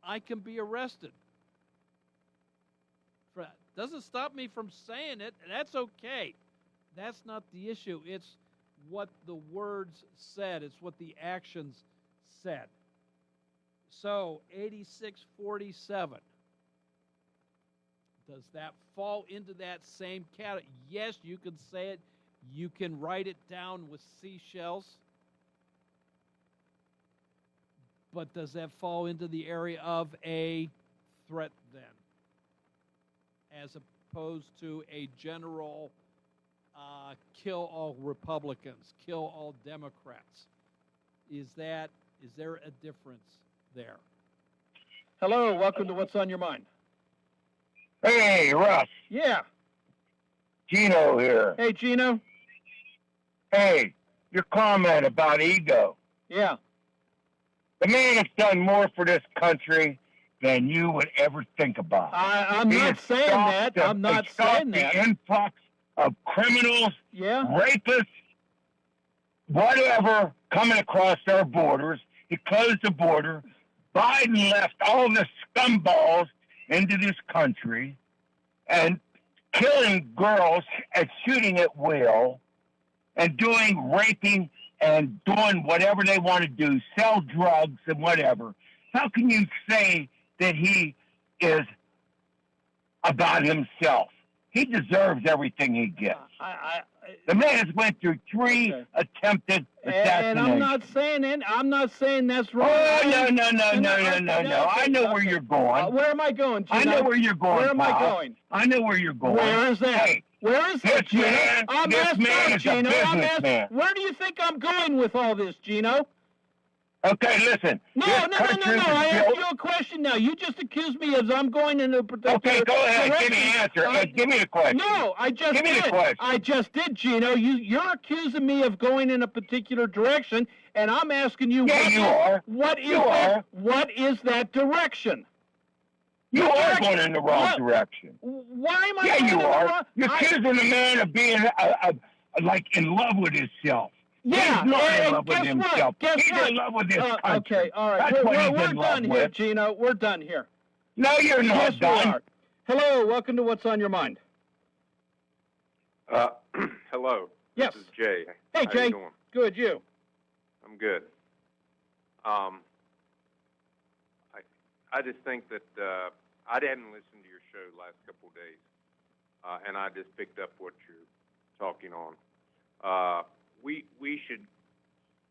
I can be arrested. Doesn't stop me from saying it, and that's okay. That's not the issue. It's what the words said. It's what the actions said. So, 8647. Does that fall into that same category? Yes, you can say it. You can write it down with seashells. But does that fall into the area of a threat then? As opposed to a general kill all Republicans, kill all Democrats. Is there a difference there? Hello, welcome to What's on Your Mind. Hey, Russ. Yeah. Gino here. Hey, Gino. Hey, your comment about ego. Yeah. The man has done more for this country than you would ever think about. I'm not saying that. I'm not saying that. The influx of criminals, rapists, whatever, coming across our borders. He closed the border. Biden left all the scumballs into this country and killing girls and shooting at will and doing raping and doing whatever they want to do, sell drugs and whatever. How can you say that he is about himself? He deserves everything he gets. The man has went through 3 attempted assassinations. And I'm not saying that's wrong. Oh, no. I know where you're going. Where am I going, Gino? I know where you're going, Where am I pal. going? I know where you're going. Where is that? Hey, where is that, Gino? This man is a businessman. Where do you think I'm going with all this, Gino? Okay, listen. No. I asked you a question now. You just accused me as I'm going into a particular. Okay, go ahead. Give me an answer. Give me the question. No, I just Give me did. the question. I just did, Gino. You're accusing me of going in a particular direction, and I'm asking you. Yeah, you are. What is that direction? You are going in the wrong direction. Why am I Yeah, going you in the are. wrong? You're accusing a man of being like in love with himself. Yeah, He's not in and love with guess himself. what? Guess He's what? in love with this country. Okay, all right. That's what he's we're in love done here, with. Gino. We're done here. No, you're not Yes, done. we are. Hello, welcome to What's on Your Mind. Hello. Yes. This is Jay. Hey, How Jay. you doing? Good, you? I'm good. I just think that I didn't listen to your show last couple of days, and I just picked up what you're talking on. We should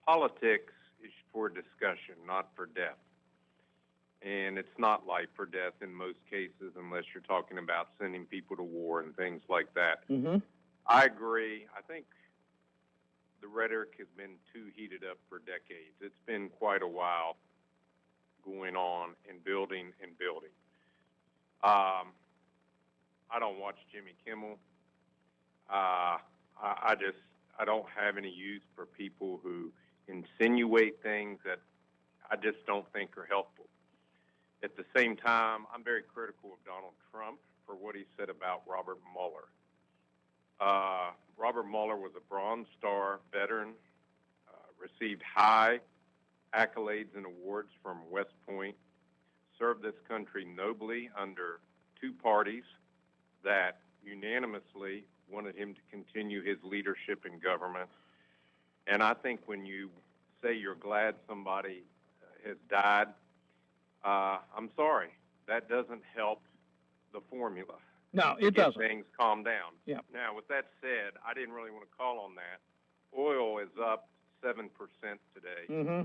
politics is for discussion, not for death. And it's not life or death in most cases, unless you're talking about sending people to war and things like that. Mm-hmm. I agree. I think the rhetoric has been too heated up for decades. It's been quite a while going on and building and building. I don't watch Jimmy Kimmel. I don't have any use for people who insinuate things that I just don't think are helpful. At the same time, I'm very critical of Donald Trump for what he said about Robert Mueller. Robert Mueller was a Bronze Star veteran, received high accolades and awards from West Point, served this country nobly under two parties that unanimously wanted him to continue his leadership in government. And I think when you say you're glad somebody has died, I'm sorry, that doesn't help the formula. No, it Get doesn't. things calm down. Yeah. Now, with that said, I didn't really want to call on that. Oil is up 7% today, Mm-hmm.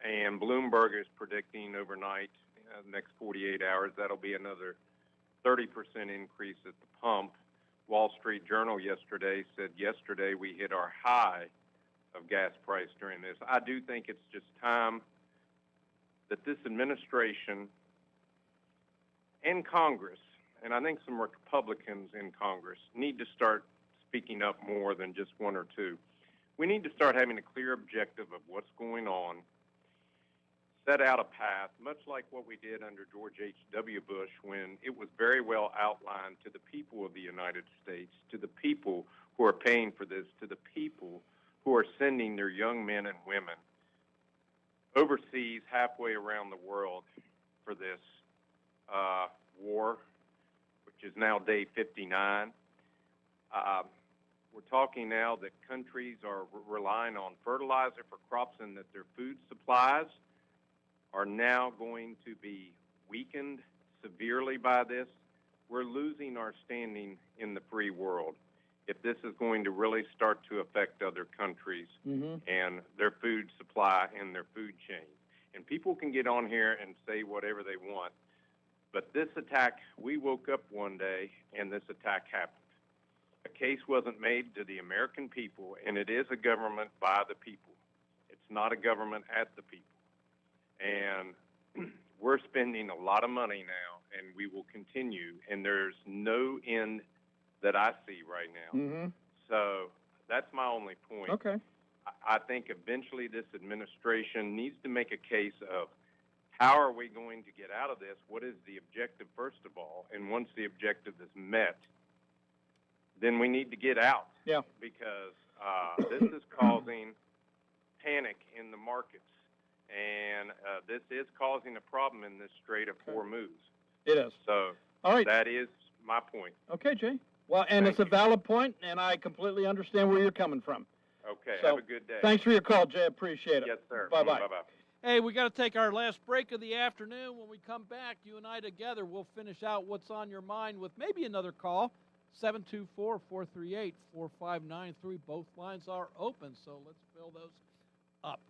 and Bloomberg is predicting overnight, next 48 hours, that'll be another 30% increase at the pump. Wall Street Journal yesterday said yesterday we hit our high of gas price during this. I do think it's just time that this administration and Congress, and I think some Republicans in Congress, need to start speaking up more than just one or two. We need to start having a clear objective of what's going on, set out a path, much like what we did under George H.W. Bush when it was very well outlined to the people of the United States, to the people who are paying for this, to the people who are sending their young men and women overseas, halfway around the world for this war, which is now day 59. We're talking now that countries are relying on fertilizer for crops and that their food supplies are now going to be weakened severely by this. We're losing our standing in the free world if this is going to really start to affect other countries and their food supply and their food chain. And people can get on here and say whatever they want, but this attack, we woke up one day and this attack happened. A case wasn't made to the American people, and it is a government by the people. It's not a government at the people. And we're spending a lot of money now, and we will continue, and there's no end that I see right now. Mm-hmm. So that's my only point. Okay. I think eventually this administration needs to make a case of how are we going to get out of this? What is the objective, first of all? And once the objective is met, then we need to get out. Yeah. Because this is causing panic in the markets. And this is causing a problem in this Strait of Hormuz. It is. So all right. That is my point. Okay, Jay. Well, and it's a valid point, and I completely understand where you're coming from. Okay, So, have a good day. Thanks for your call, Jay. Appreciate it. Yes, sir. Bye-bye. Bye-bye. Hey, we got to take our last break of the afternoon. When we come back, you and I together, we'll finish out what's on your mind with maybe another call. 724-438-4593. Both lines are open, so let's fill those up.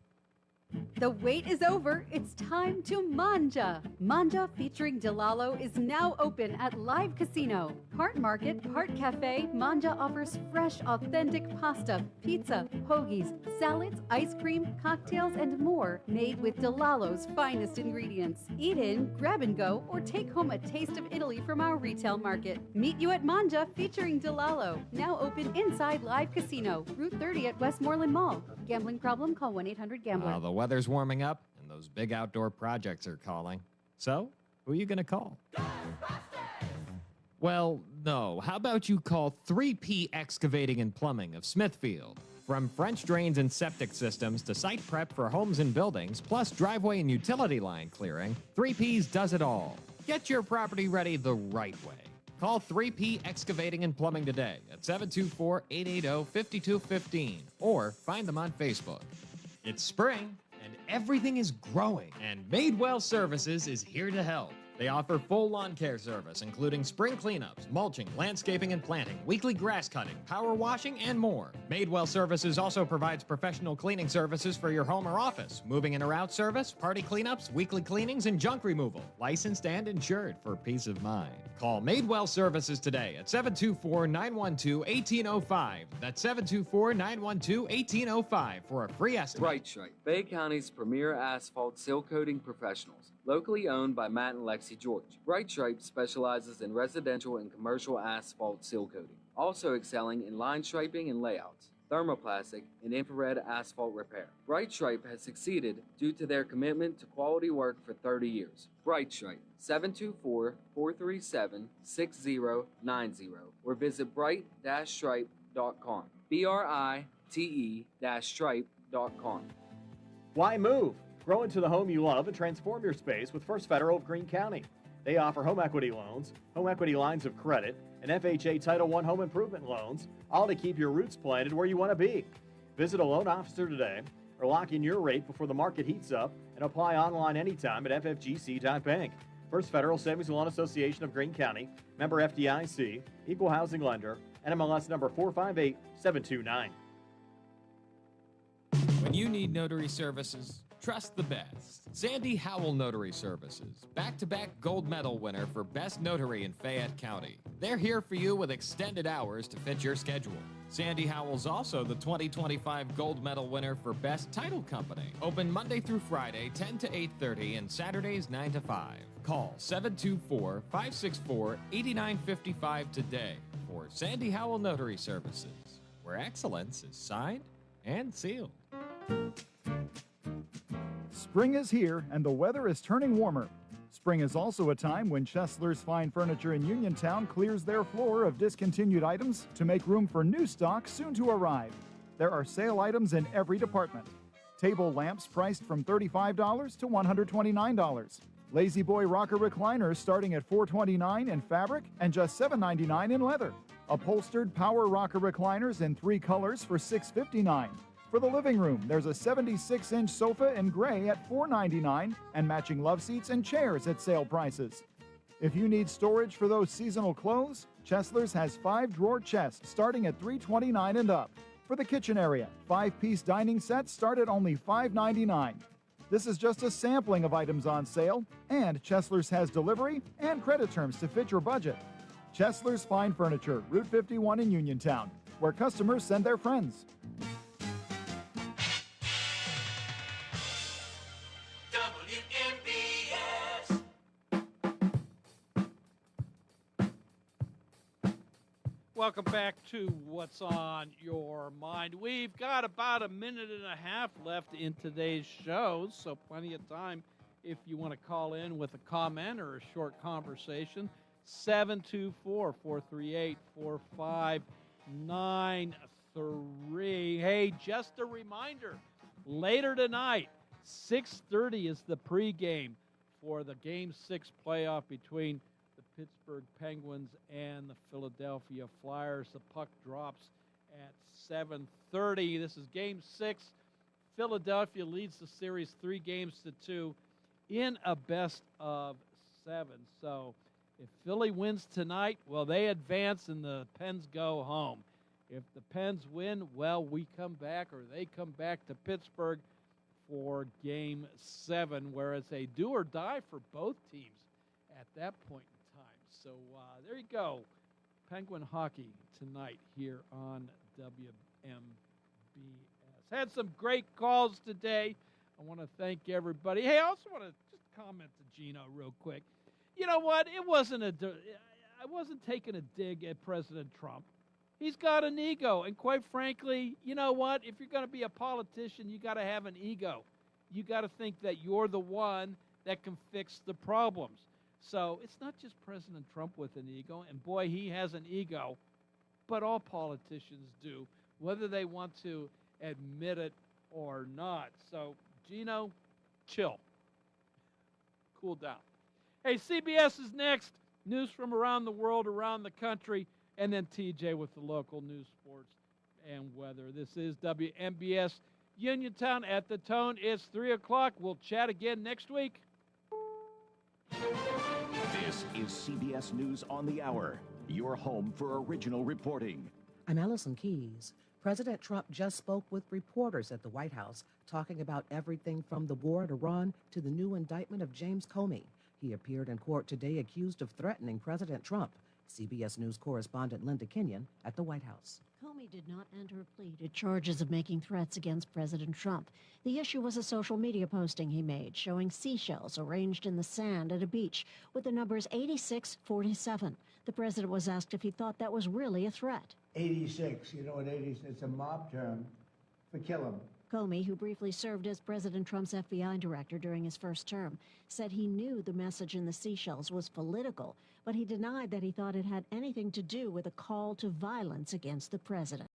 The wait is over. It's time to manja. Manja featuring Delalo is now open at Live Casino. Part market, part cafe, Manja offers fresh, authentic pasta, pizza, hoagies, salads, ice cream, cocktails, and more made with Delalo's finest ingredients. Eat in, grab and go, or take home a taste of Italy from our retail market. Meet you at Manja featuring Delalo. Now open inside Live Casino, Route 30 at Westmoreland Mall. Gambling problem? Call 1-800-GAMBLER. The weather's warming up, and those big outdoor projects are calling. So, who are you going to call? Well, no. How about you call 3P Excavating and Plumbing of Smithfield? From French drains and septic systems to site prep for homes and buildings, plus driveway and utility line clearing, 3P's does it all. Get your property ready the right way. Call 3P Excavating and Plumbing today at 724-880-5215 or find them on Facebook. It's spring, and everything is growing, and Madewell Services is here to help. They offer full lawn care service, including spring cleanups, mulching, landscaping and planting, weekly grass cutting, power washing, and more. Madewell Services also provides professional cleaning services for your home or office, moving in or out service, party cleanups, weekly cleanings, and junk removal. Licensed and insured for peace of mind. Call Madewell Services today at 724-912-1805. That's 724-912-1805 for a free estimate. Bright Stripe, Bay County's premier asphalt seal coating professionals. Locally owned by Matt and Lexi George. Bright Stripe specializes in residential and commercial asphalt seal coating, also excelling in line striping and layouts, thermoplastic, and infrared asphalt repair. Bright Stripe has succeeded due to their commitment to quality work for 30 years. Bright Stripe, 724-437-6090, or visit bright-stripe.com. BRITE-stripe.com. Why move? Grow into the home you love and transform your space with First Federal of Greene County. They offer home equity loans, home equity lines of credit, and FHA Title I home improvement loans, all to keep your roots planted where you want to be. Visit a loan officer today or lock in your rate before the market heats up and apply online anytime at ffgc.bank. First Federal Savings and Loan Association of Greene County, member FDIC, equal housing lender, NMLS number 458729. When you need notary services, trust the best. Sandy Howell Notary Services, back-to-back gold medal winner for Best Notary in Fayette County. They're here for you with extended hours to fit your schedule. Sandy Howell's also the 2025 gold medal winner for Best Title Company. Open Monday through Friday, 10 to 8:30, and Saturdays, 9 to 5. Call 724-564-8955 today for Sandy Howell Notary Services, where excellence is signed and sealed. Spring is here, and the weather is turning warmer. Spring is also a time when Chesler's Fine Furniture in Uniontown clears their floor of discontinued items to make room for new stock soon to arrive. There are sale items in every department. Table lamps priced from $35 to $129. Lazy Boy rocker recliners starting at $429 in fabric and just $799 in leather. Upholstered power rocker recliners in 3 colors for $659. For the living room, there's a 76-inch sofa in gray at $499 and matching love seats and chairs at sale prices. If you need storage for those seasonal clothes, Chesler's has 5-drawer chests starting at $329 and up. For the kitchen area, 5-piece dining sets start at only $599. This is just a sampling of items on sale, and Chesler's has delivery and credit terms to fit your budget. Chesler's Fine Furniture, Route 51 in Uniontown, where customers send their friends. Welcome back to What's on Your Mind. We've got about a minute and a half left in today's show, so plenty of time if you want to call in with a comment or a short conversation. 724-438-4593. Hey, just a reminder, later tonight, 6:30 is the pregame for the Game 6 playoff between the Pittsburgh Penguins and the Philadelphia Flyers. The puck drops at 7:30. This is Game 6. Philadelphia leads the series 3-2 in a best-of-7. So if Philly wins tonight, well, they advance and the Pens go home. If the Pens win, well, we come back, or they come back to Pittsburgh for Game 7, where it's a do or die for both teams at that point in time. So there you go. Penguin hockey tonight here on WMBS. Had some great calls today. I want to thank everybody. Hey, I also want to just comment to Gino real quick. You know what? I wasn't taking a dig at President Trump. He's got an ego, and quite frankly, you know what? If you're going to be a politician, you got to have an ego. You got to think that you're the one that can fix the problems. So it's not just President Trump with an ego, and boy, he has an ego, but all politicians do, whether they want to admit it or not. So, Gino, chill. Cool down. Hey, CBS is next. News from around the world, around the country, and then TJ with the local news, sports, and weather. This is WMBS Uniontown at the Tone. It's 3 o'clock. We'll chat again next week. This is CBS News on the Hour, your home for original reporting. I'm Allison Keyes. President Trump just spoke with reporters at the White House, talking about everything from the war in Iran to the new indictment of James Comey. He appeared in court today accused of threatening President Trump. CBS News correspondent Linda Kenyon at the White House. Comey did not enter a plea to charges of making threats against President Trump. The issue was a social media posting he made showing seashells arranged in the sand at a beach with the numbers 8647. The president was asked if he thought that was really a threat. 86, you know what 86, it's a mob term for kill him. Comey, who briefly served as President Trump's FBI director during his first term, said he knew the message in the seashells was political, but he denied that he thought it had anything to do with a call to violence against the president.